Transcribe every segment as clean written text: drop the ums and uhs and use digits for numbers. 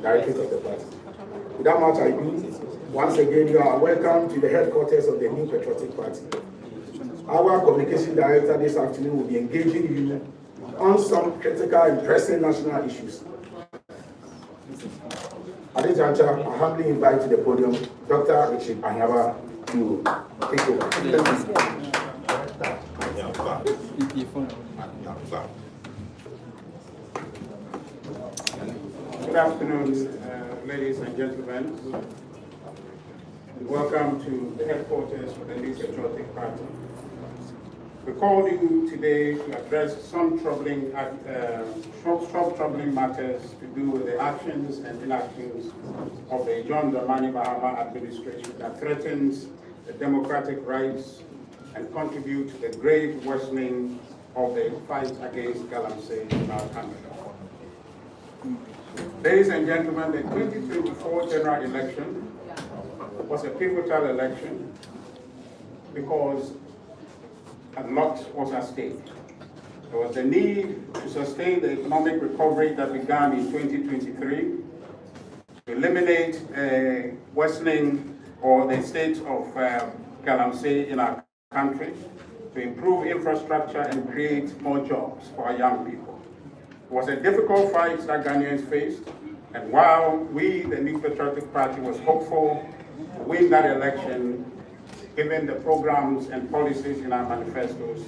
directors of the party. Without much ado, once again, you are welcome to the headquarters of the New Patriotic Party. Our communication director this afternoon will be engaging you on some critical and pressing national issues. At this juncture, I humbly invite to the podium Dr. Richard Anyawa to take over. Good afternoon, ladies and gentlemen. Welcome to the headquarters of the New Patriotic Party. We called you today to address some troubling matters to do with the actions and inactions of the John Dramani Mahama administration that threatens the democratic rights and contribute to the grave worsening of the fight against galamsey in our country. Ladies and gentlemen, the 2024 general election was a pivotal election because a lot was at stake. There was the need to sustain the economic recovery that began in 2023, to eliminate worsening or the state of galamsey in our country, to improve infrastructure and create more jobs for our young people. It was a difficult fight that Ghanaians faced, and while we, the New Patriotic Party, was hopeful to win that election, given the programs and policies in our manifestos,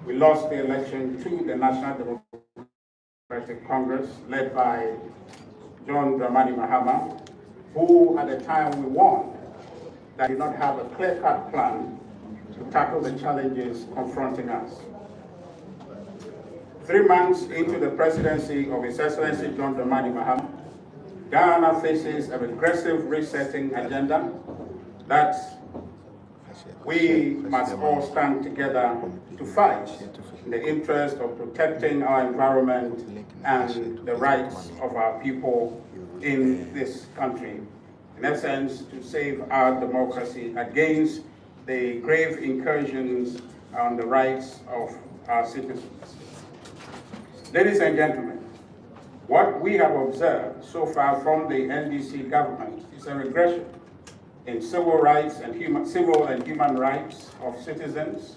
we lost the election to the National Democratic Congress, led by John Dramani Mahama, who at the time we warned that did not have a clear-cut plan to tackle the challenges confronting us. 3 months into the presidency of His Excellency John Dramani Mahama, Ghana faces a regressive resetting agenda that we must all stand together to fight in the interest of protecting our environment and the rights of our people in this country. In essence, to save our democracy against the grave incursions on the rights of our citizens. Ladies and gentlemen, what we have observed so far from the NDC government is a regression in civil rights and human rights of citizens,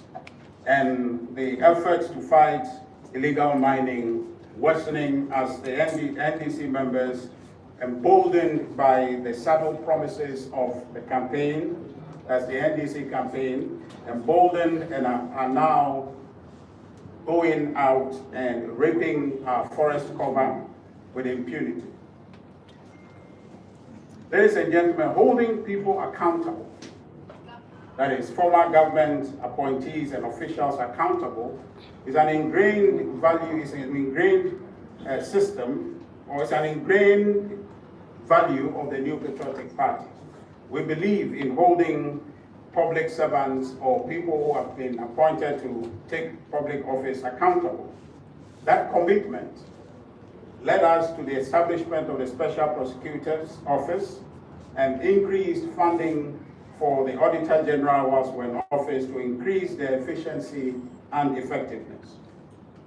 and the efforts to fight illegal mining worsening as the NDC members, emboldened by the subtle promises of the campaign, as the NDC campaign, emboldened and are now going out and raping our forest cover with impunity. Ladies and gentlemen, holding people accountable, that is, former government appointees and officials accountable, is an ingrained value, is an ingrained system, or is an ingrained value of the New Patriotic Party. We believe in holding public servants or people who have been appointed to take public office accountable. That commitment led us to the establishment of the Special Prosecutor's Office and increased funding for the Auditor General whilst we're in office to increase their efficiency and effectiveness.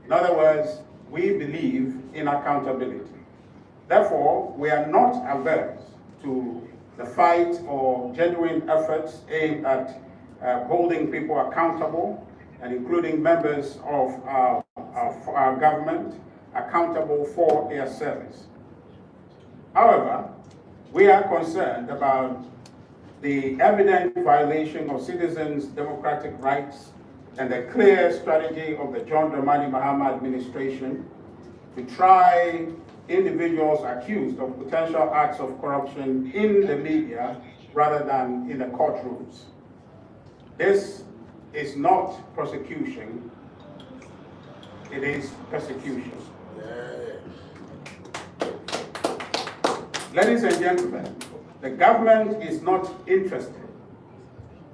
In other words, we believe in accountability. Therefore, we are not averse to the fight or genuine efforts aimed at holding people accountable, and including members of our government accountable for their service. However, we are concerned about the evident violation of citizens' democratic rights and the clear strategy of the John Dramani Mahama administration to try individuals accused of potential acts of corruption in the media rather than in the courtrooms. This is not prosecution, it is persecution. Ladies and gentlemen, the government is not interested.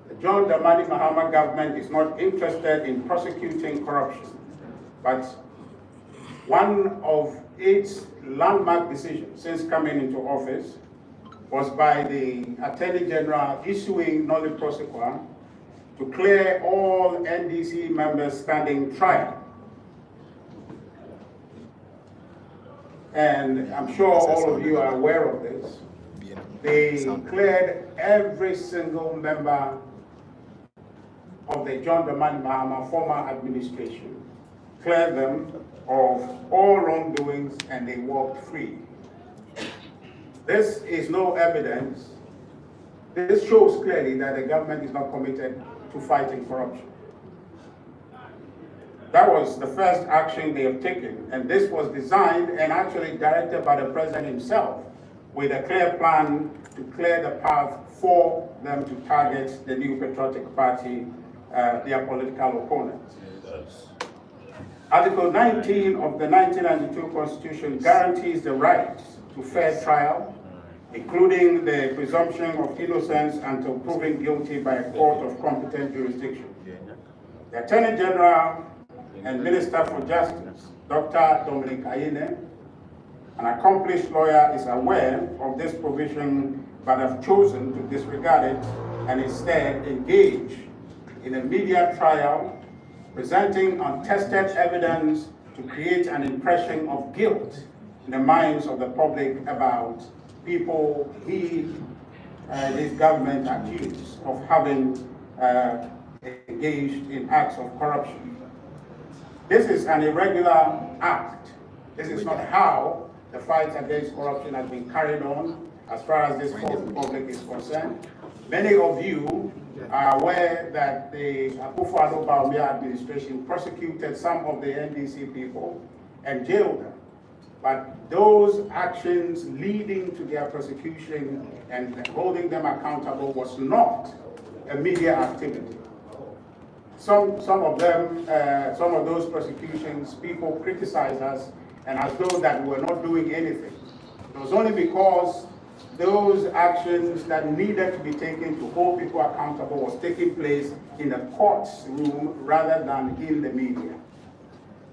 The John Dramani Mahama government is not interested in prosecuting corruption, but one of its landmark decisions since coming into office was by the Attorney General issuing nolle prosequi to clear all NDC members standing trial. and I'm sure all of you are aware of this, they cleared every single member of the John Dramani Mahama former administration, cleared them of all wrongdoings, and they walked free. This is no evidence. This shows clearly that the government is not committed to fighting corruption. That was the first action they have taken, and this was designed and actually directed by the president himself with a clear plan to clear the path for them to target the New Patriotic Party, their political opponents. Article 19 of the 1992 Constitution guarantees the right to fair trial, including the presumption of innocence until proven guilty by a court of competent jurisdiction. The Attorney General and Minister for Justice, Dr. Okatakyie, an accomplished lawyer, is aware of this provision but have chosen to disregard it and instead engage in a media trial presenting untested evidence to create an impression of guilt in the minds of the public about people this government accused of having engaged in acts of corruption. This is an irregular act. This is not how the fight against corruption has been carried on as far as this public is concerned. Many of you are aware that the Afrifa administration prosecuted some of the NDC people and jailed them. But those actions leading to their prosecution and holding them accountable was not a media activity. Some of those prosecutions, people criticize us and as though that we're not doing anything. It was only because those actions that needed to be taken to hold people accountable was taking place in the courtroom rather than in the media.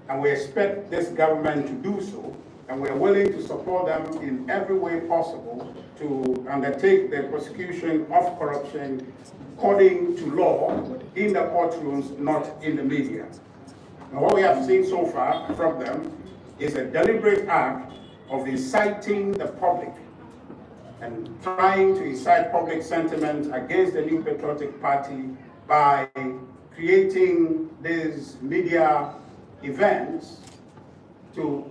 And we expect this government to do so, and we're willing to support them in every way possible to undertake the prosecution of corruption according to law in the courtrooms, not in the media. Now, what we have seen so far from them is a deliberate act of inciting the public and trying to incite public sentiment against the New Patriotic Party by creating these media events to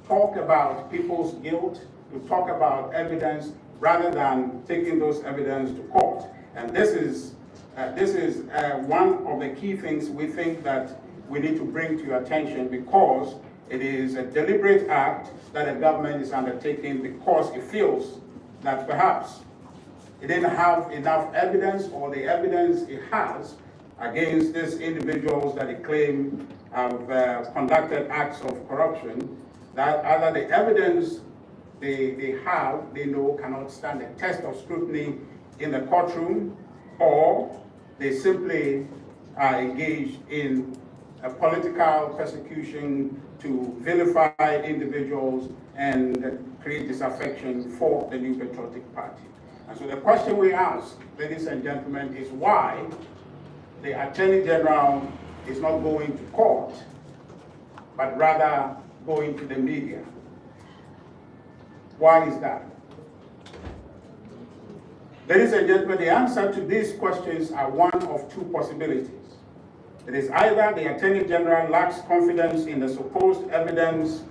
talk about people's guilt, to talk about evidence, rather than taking those evidence to court. And this is one of the key things we think that we need to bring to your attention, because it is a deliberate act that the government is undertaking because it feels that perhaps it didn't have enough evidence, or the evidence it has against these individuals that it claimed have conducted acts of corruption, that either the evidence they know cannot stand the test of scrutiny in the courtroom, or they simply are engaged in a political persecution to vilify individuals and create disaffection for the New Patriotic Party. And so the question we ask, ladies and gentlemen, is why the Attorney General is not going to court, but rather going to the media. Why is that? Ladies and gentlemen, the answer to these questions are one of two possibilities. It is either the Attorney General lacks confidence in the supposed evidence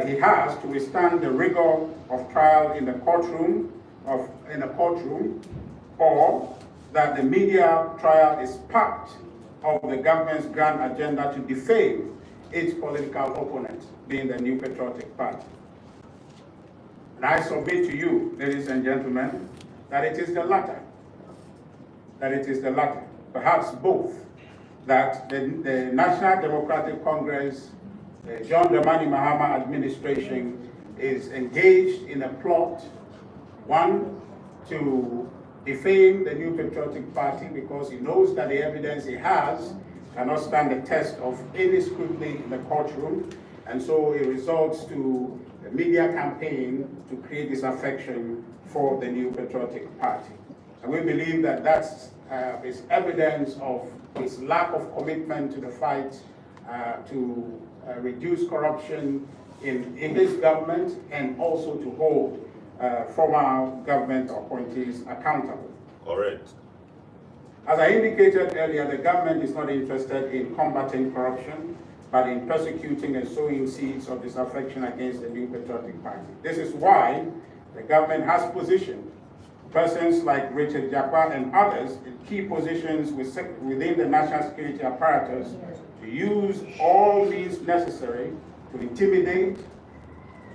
he has to withstand the rigor of trial in the courtroom, or that the media trial is part of the government's grand agenda to defame its political opponent, being the New Patriotic Party. And I submit to you, ladies and gentlemen, that it is the latter. That it is the latter, perhaps both. That the National Democratic Congress, the John Dramani Mahama administration is engaged in a plot, one, to defame the New Patriotic Party because he knows that the evidence he has cannot stand the test of any scrutiny in the courtroom, and so it results to a media campaign to create disaffection for the New Patriotic Party. And we believe that that's is evidence of his lack of commitment to the fight to reduce corruption in his government and also to hold former government appointees accountable. Correct. As I indicated earlier, the government is not interested in combating corruption, but in persecuting and sowing seeds of disaffection against the New Patriotic Party. This is why the government has positioned persons like Richard Jakwa and others in key positions within the national security apparatus to use all means necessary to intimidate,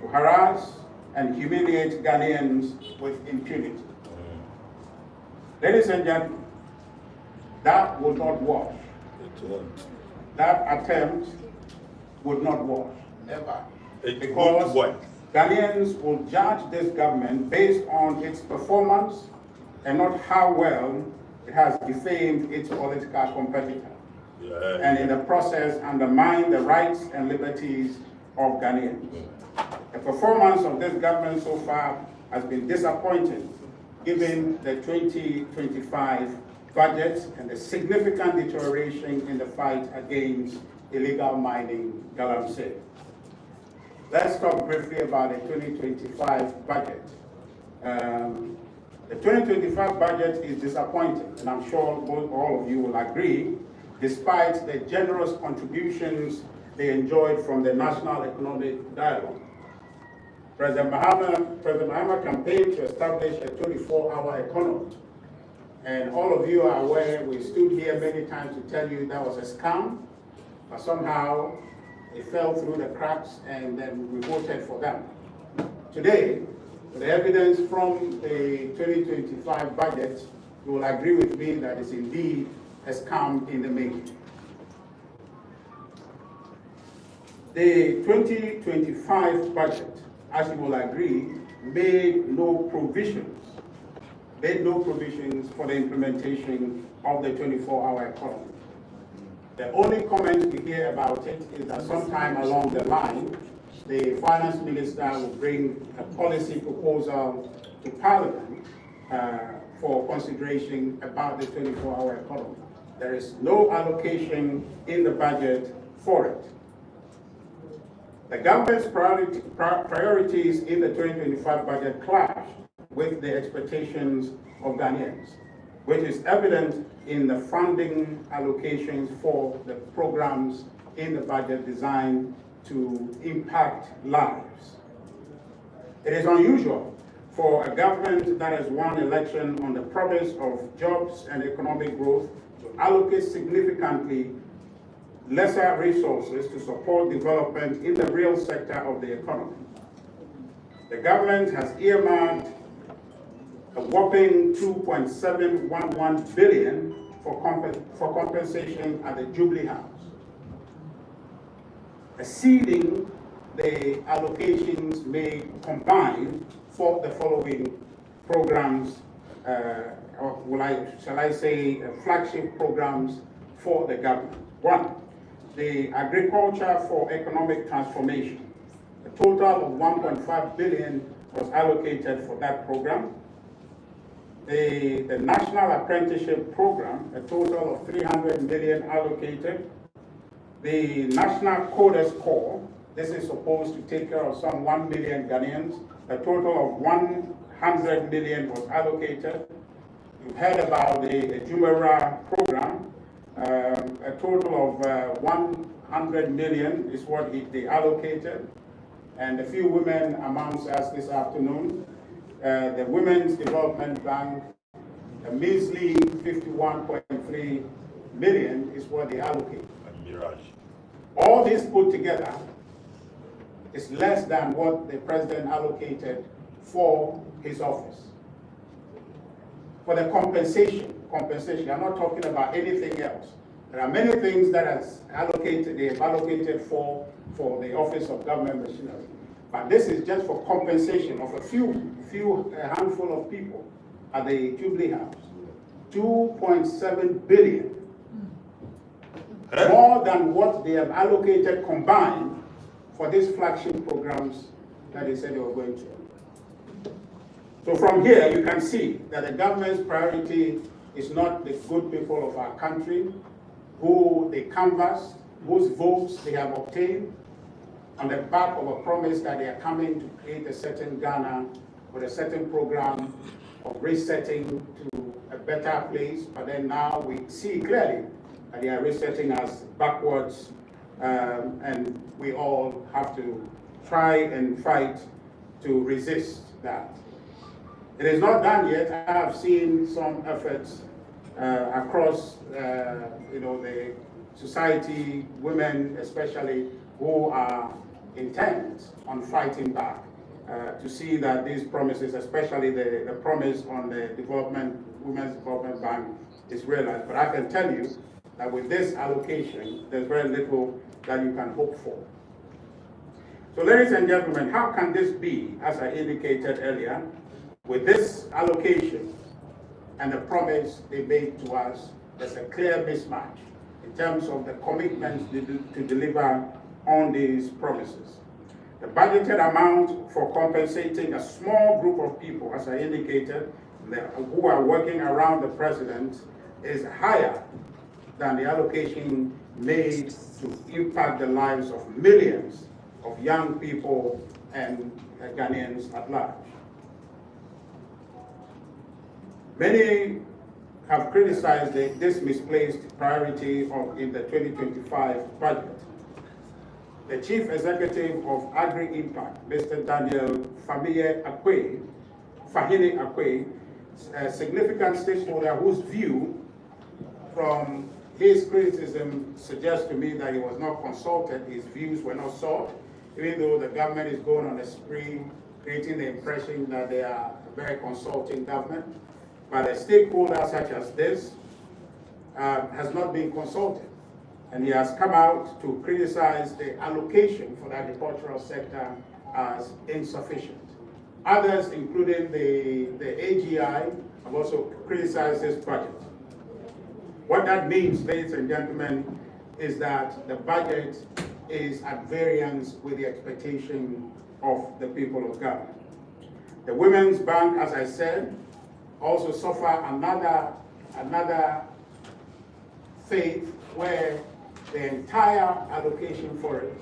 to harass, and humiliate Ghanaians with impunity. Ladies and gentlemen, that would not wash. It won't. That attempt would not wash, ever. It won't work. Ghanaians will judge this government based on its performance and not how well it has defamed its political competitor. Yeah. And in the process undermine the rights and liberties of Ghanaians. The performance of this government so far has been disappointing, given the 2025 budget and the significant deterioration in the fight against illegal mining galamsey. Let's talk briefly about the 2025 budget. The 2025 budget is disappointing, and I'm sure all of you will agree, despite the generous contributions they enjoyed from the National Economic Dialogue. President Mahama campaigned to establish a 24-hour economy. And all of you are aware, we stood here many times to tell you that was a scam, but somehow it fell through the cracks and then we voted for them. Today, with the evidence from the 2025 budget, you will agree with me that it's indeed a scam in the making. The 2025 budget, as you will agree, made no provisions for the implementation of the 24-hour economy. The only comment we hear about it is that sometime along the line, the finance minister will bring a policy proposal to Parliament for consideration about the 24-hour economy. There is no allocation in the budget for it. The government's priorities in the 2025 budget clash with the expectations of Ghanaians, which is evident in the funding allocations for the programs in the budget designed to impact lives. It is unusual for a government that has won election on the promise of jobs and economic growth to allocate significantly lesser resources to support development in the real sector of the economy. The government has earmarked a whopping 2.711 billion for compensation at the Jubilee House, exceeding the allocations made combined for the following programs, shall I say, flagship programs for the government. One, the Agriculture for Economic Transformation. A total of 1.5 billion was allocated for that program. The National Apprenticeship Program, a total of 300 million allocated. The National Coders Corps, this is supposed to take care of some 1 million Ghanaians. A total of 100 million was allocated. You've heard about the Jumeirah program. A total of 100 million is what they allocated. And a few women amongst us this afternoon. The Women's Development Bank, a measly 51.3 million is what they allocate. All this put together is less than what the president allocated for his office. For the compensation, I'm not talking about anything else. There are many things that they have allocated for the Office of Government Machinery. But this is just for compensation of a handful of people at the Jubilee House. 2.7 billion. More than what they have allocated combined for these flagship programs that they said they were going to. So from here, you can see that the government's priority is not the good people of our country, who they canvassed, whose votes they have obtained. on the back of a promise that they are coming to create a certain Ghana with a certain program of resetting to a better place, but then now we see clearly that they are resetting us backwards, and we all have to try and fight to resist that. It is not done yet. I have seen some efforts across the society, women especially, who are intent on fighting back to see that these promises, especially the promise on the Women's Development Bank, is realized. But I can tell you that with this allocation, there's very little that you can hope for. So ladies and gentlemen, how can this be, as I indicated earlier, with this allocation and the promise they made to us, there's a clear mismatch in terms of the commitments to deliver on these promises. The budgeted amount for compensating a small group of people, as I indicated, who are working around the president, is higher than the allocation made to impact the lives of millions of young people and Ghanaians at large. Many have criticized this misplaced priority in the 2025 budget. The Chief Executive of Agri-Impact, Mr. Daniel Fahine Akwe, a significant stakeholder whose view from his criticism suggests to me that he was not consulted, his views were not sought, even though the government is going on a spree, creating the impression that they are a very consulting government. But a stakeholder such as this has not been consulted. And he has come out to criticize the allocation for the agricultural sector as insufficient. Others, including the AGI, have also criticized this budget. What that means, ladies and gentlemen, is that the budget is at variance with the expectation of the people of Ghana. The Women's Bank, as I said, also suffer another fate where the entire allocation for it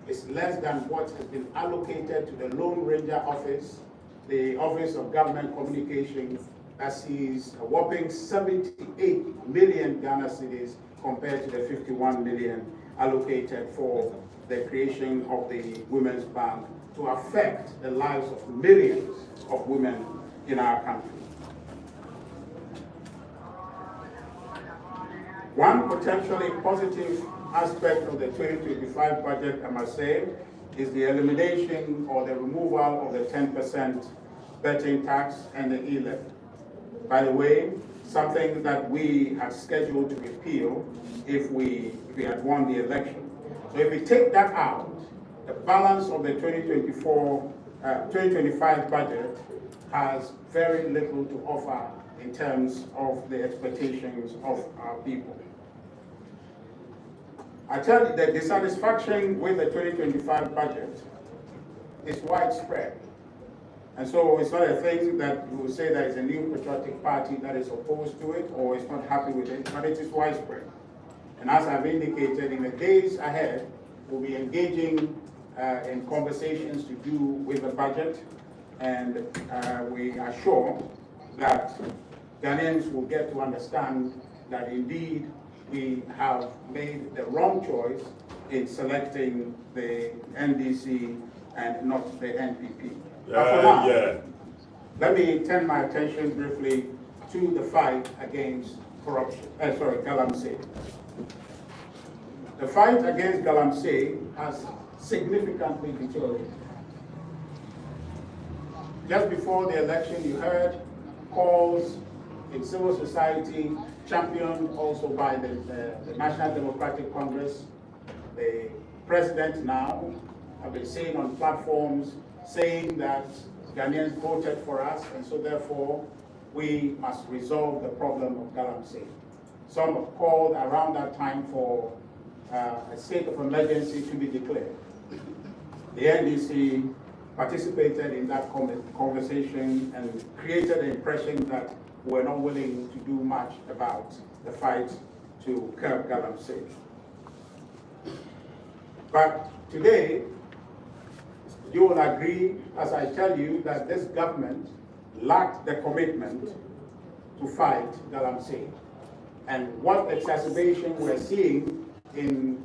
is less than what has been allocated to the Lone Ranger Office, the Office of Government Communications, that sees a whopping 78 million Ghana cedis compared to the 51 million allocated for the creation of the Women's Bank to affect the lives of millions of women in our country. One potentially positive aspect of the 2025 budget, I must say, is the elimination or the removal of the 10% betting tax and the e-levy. By the way, something that we had scheduled to repeal if we had won the election. So if we take that out, the balance of the 2025 budget has very little to offer in terms of the expectations of our people. I tell you that dissatisfaction with the 2025 budget is widespread. And so it's not a thing that you will say there is a new patriotic party that is opposed to it or is not happy with it, but it is widespread. And as I've indicated, in the days ahead, we'll be engaging in conversations to do with the budget, and we are sure that Ghanaians will get to understand that indeed we have made the wrong choice in selecting the NDC and not the NPP. But for now, let me turn my attention briefly to the fight against galamsey. The fight against galamsey has significantly deteriorated. Just before the election, you heard calls in civil society, championed also by the National Democratic Congress. The president now have been saying on platforms, saying that Ghanaians voted for us, and so therefore we must resolve the problem of galamsey. Some have called around that time for a state of emergency to be declared. The NDC participated in that conversation and created the impression that we're not willing to do much about the fight to curb galamsey. But today, you will agree, as I tell you, that this government lacked the commitment to fight galamsey. And what exacerbation we're seeing in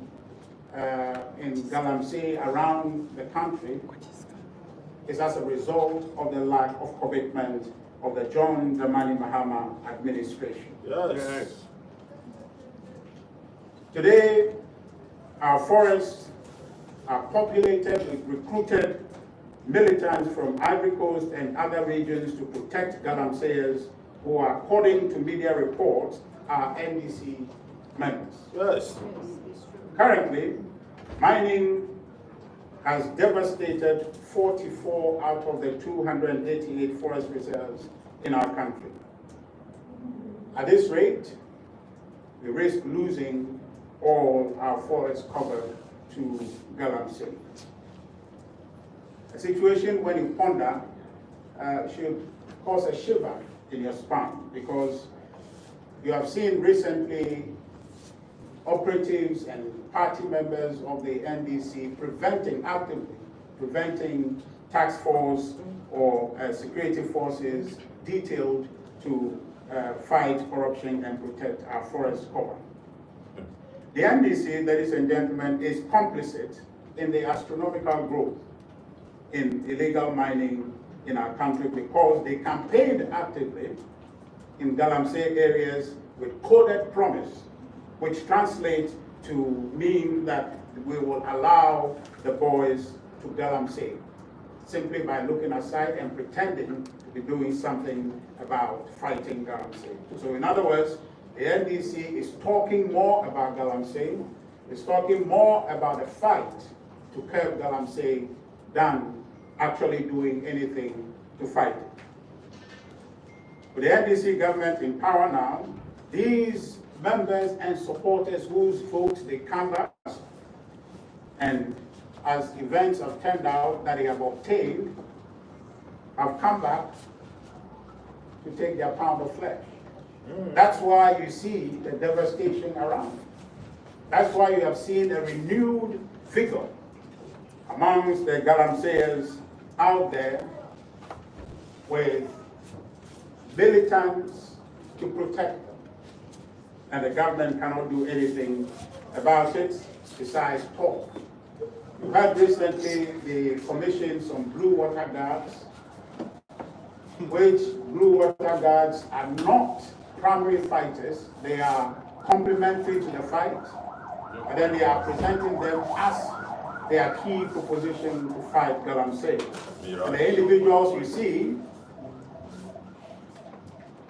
galamsey around the country is as a result of the lack of commitment of the John Dramani Mahama administration. Yes. Today, our forests are populated with recruited militants from Ivory Coast and other regions to protect galamseyers who are, according to media reports, are NDC members. Yes. Currently, mining has devastated 44 out of the 288 forest reserves in our country. At this rate, we risk losing all our forest cover to galamsey. A situation when you ponder should cause a shiver in your spine, because you have seen recently operatives and party members of the NDC actively preventing task force or security forces detailed to fight corruption and protect our forest cover. The NDC, ladies and gentlemen, is complicit in the astronomical growth in illegal mining in our country, because they campaigned actively in galamsey areas with coded promise, which translates to mean that we will allow the boys to galamsey simply by looking aside and pretending to be doing something about fighting galamsey. So in other words, the NDC is talking more about galamsey, is talking more about the fight to curb galamsey than actually doing anything to fight it. With the NDC government in power now, these members and supporters whose votes they canvass, and as events have turned out that they have obtained, have come back to take their pound of flesh. That's why you see the devastation around. That's why you have seen a renewed vigor amongst the galamseyers out there with militants to protect them. And the government cannot do anything about it besides talk. You heard recently the commission some blue water guards, which blue water guards are not primary fighters. They are complementary to the fight, and then they are presenting them as their key proposition to fight galamsey. And the individuals you see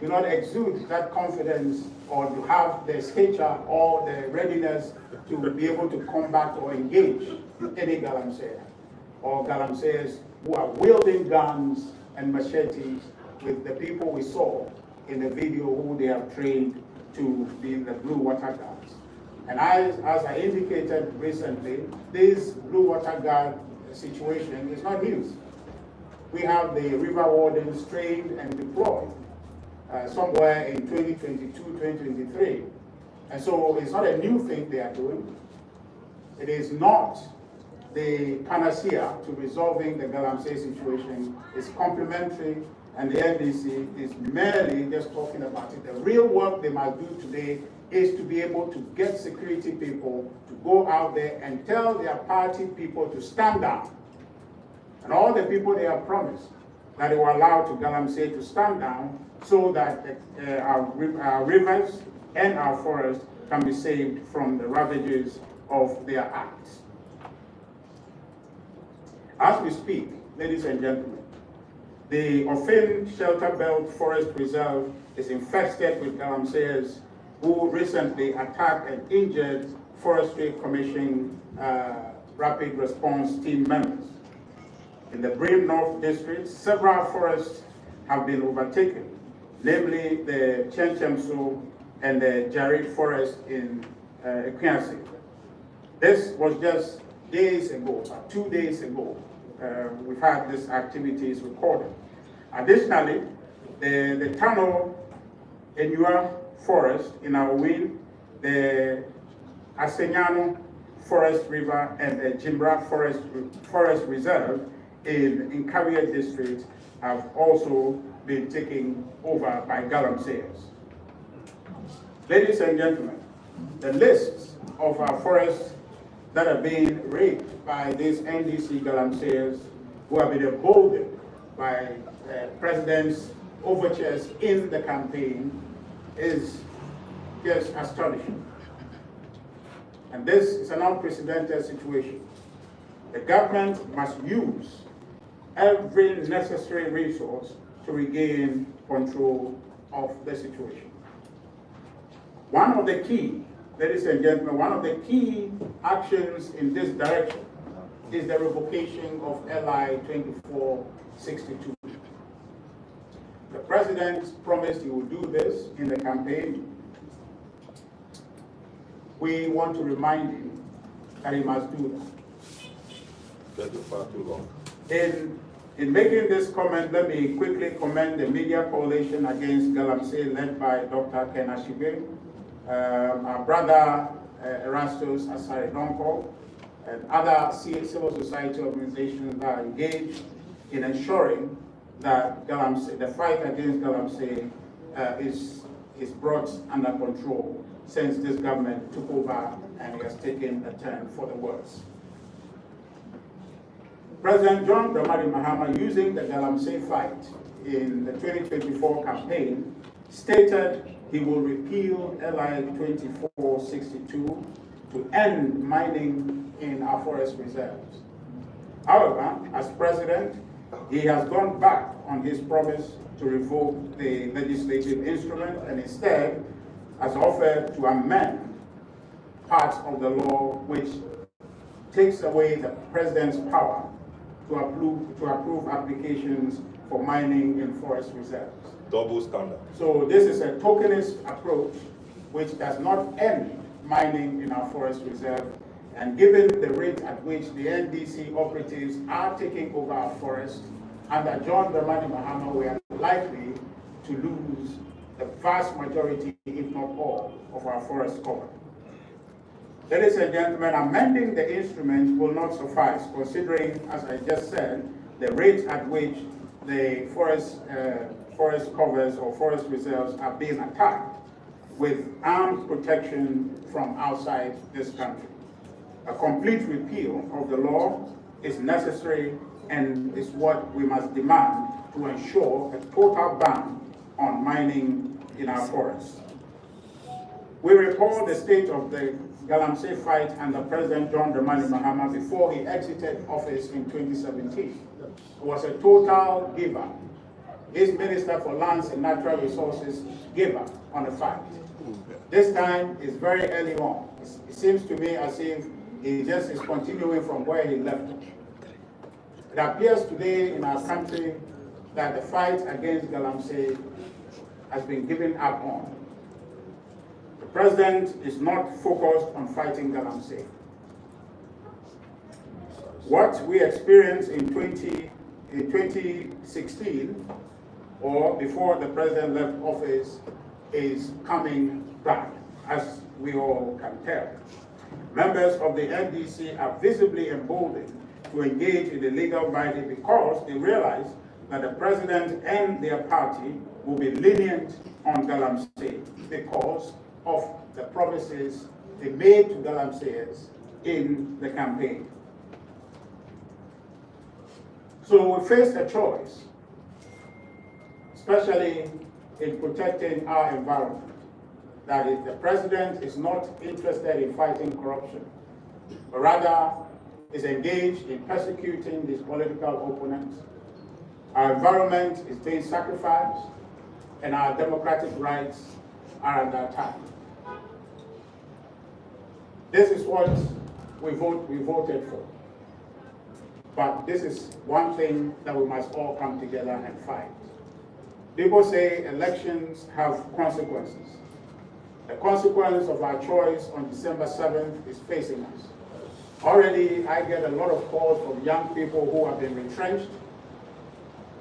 do not exude that confidence or to have the stature or the readiness to be able to combat or engage any galamseyer or galamseyers who are wielding guns and machetes with the people we saw in the video who they have trained to be the blue water guards. And as I indicated recently, this blue water guard situation is not news. We have the river wardens trained and deployed somewhere in 2022, 2023. And so it's not a new thing they are doing. It is not the panacea to resolving the galamsey situation. It's complementary, and the NDC is merely just talking about it. The real work they must do today is to be able to get security people to go out there and tell their party people to stand down. And all the people they have promised that they will allow to galamsey to stand down so that our rivers and our forests can be saved from the ravages of their acts. As we speak, ladies and gentlemen, the Ofin Shelter Belt Forest Reserve is infested with galamseyers who recently attacked and injured Forestry Commission Rapid Response Team members. In the Brim North District, several forests have been overtaken, namely the Chenchemso and the Jarit Forest in Okatakyie. This was just days ago, about 2 days ago. We've had these activities recorded. Additionally, the Tano Enua Forest in our wing, the Asenyano Forest River, and the Jimbra Forest Reserve in Okatakyie district have also been taken over by galamseyers. Ladies and gentlemen, the lists of our forests that are being raped by these NDC galamseyers who have been emboldened by President's overtures in the campaign is just astonishing. And this is an unprecedented situation. The government must use every necessary resource to regain control of the situation. One of the key, ladies and gentlemen, one of the key actions in this direction is the revocation of LI 2462. The president promised he would do this in the campaign. We want to remind him that he must do that. That's far too long. In making this comment, let me quickly commend the media coalition against galamsey led by Dr. Kenashibe, our brother Erastus Asaridonko, and other civil society organizations that are engaged in ensuring that galamsey, the fight against galamsey is brought under control since this government took over and has taken a turn for the worse. President John Dramani Mahama, using the galamsey fight in the 2024 campaign, stated he will repeal LI 2462 to end mining in our forest reserves. However, as president, he has gone back on his promise to revoke the legislative instrument and instead has offered to amend parts of the law which takes away the president's power to approve applications for mining in forest reserves. Double standard. So this is a tokenist approach which does not end mining in our forest reserve, and given the rate at which the NDC operatives are taking over our forests, under John Dramani Mahama, we are likely to lose the vast majority, if not all, of our forest cover. Ladies and gentlemen, amending the instrument will not suffice, considering, as I just said, the rate at which the forest covers or forest reserves are being attacked with armed protection from outside this country. A complete repeal of the law is necessary and is what we must demand to ensure a total ban on mining in our forests. We recall the state of the galamsey fight under President John Dramani Mahama before he exited office in 2017. It was a total give up. His Minister for Lands and Natural Resources gave up on the fight. This time is very early on. It seems to me as if he just is continuing from where he left. It appears today in our country that the fight against galamsey has been given up on. The president is not focused on fighting galamsey. What we experienced in 2016, or before the president left office, is coming back, as we all can tell. Members of the NDC are visibly emboldened to engage in the legal fight because they realize that the president and their party will be lenient on galamsey because of the promises they made to galamseyers in the campaign. So we face a choice, especially in protecting our environment. That is, the president is not interested in fighting corruption, but rather is engaged in persecuting his political opponents. Our environment is being sacrificed, and our democratic rights are under attack. This is what we voted for. But this is one thing that we must all come together and fight. People say elections have consequences. The consequence of our choice on December 7th is facing us. Already, I get a lot of calls from young people who have been retrenched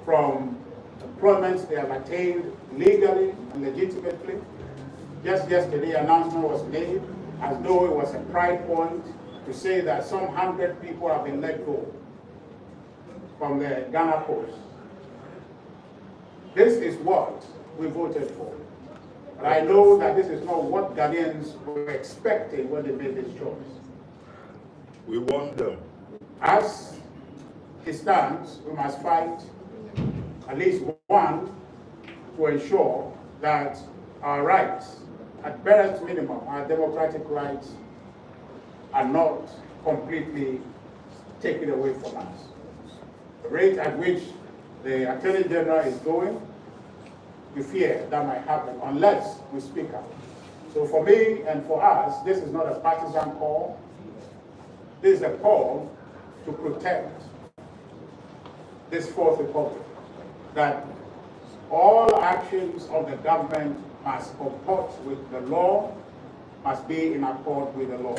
from employments they have attained legally and legitimately. Just yesterday, an announcement was made as though it was a pride point to say that some 100 people have been let go. from the Ghana Post. This is what we voted for. But I know that this is not what Ghanaians were expecting when they made this choice. We want them. As it stands, we must fight at least one to ensure that our rights, at barest minimum, our democratic rights, are not completely taken away from us. The rate at which the Attorney General is going, we fear that might happen unless we speak up. So for me and for us, this is not a partisan call. This is a call to protect this Fourth Republic, that all actions of the government must comport with the law, must be in accord with the law.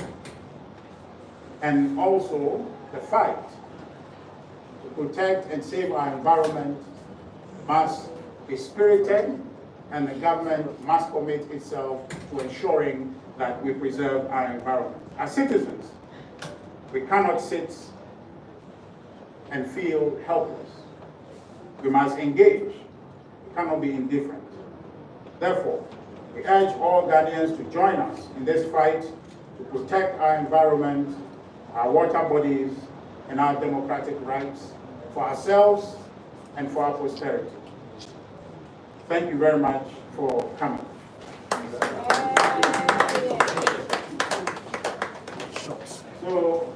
And also the fight to protect and save our environment must be spirited, and the government must commit itself to ensuring that we preserve our environment. As citizens, we cannot sit and feel helpless. We must engage. We cannot be indifferent. Therefore, we urge all Ghanaians to join us in this fight to protect our environment, our water bodies, and our democratic rights for ourselves and for our posterity. Thank you very much for coming. So,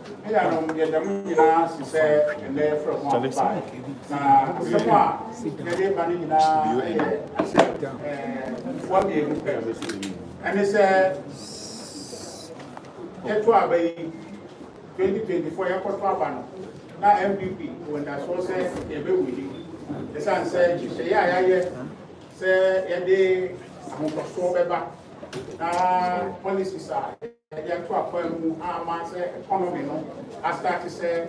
and it's 2024 now NPP when that's what said the son said you say say policies are economy no I start to say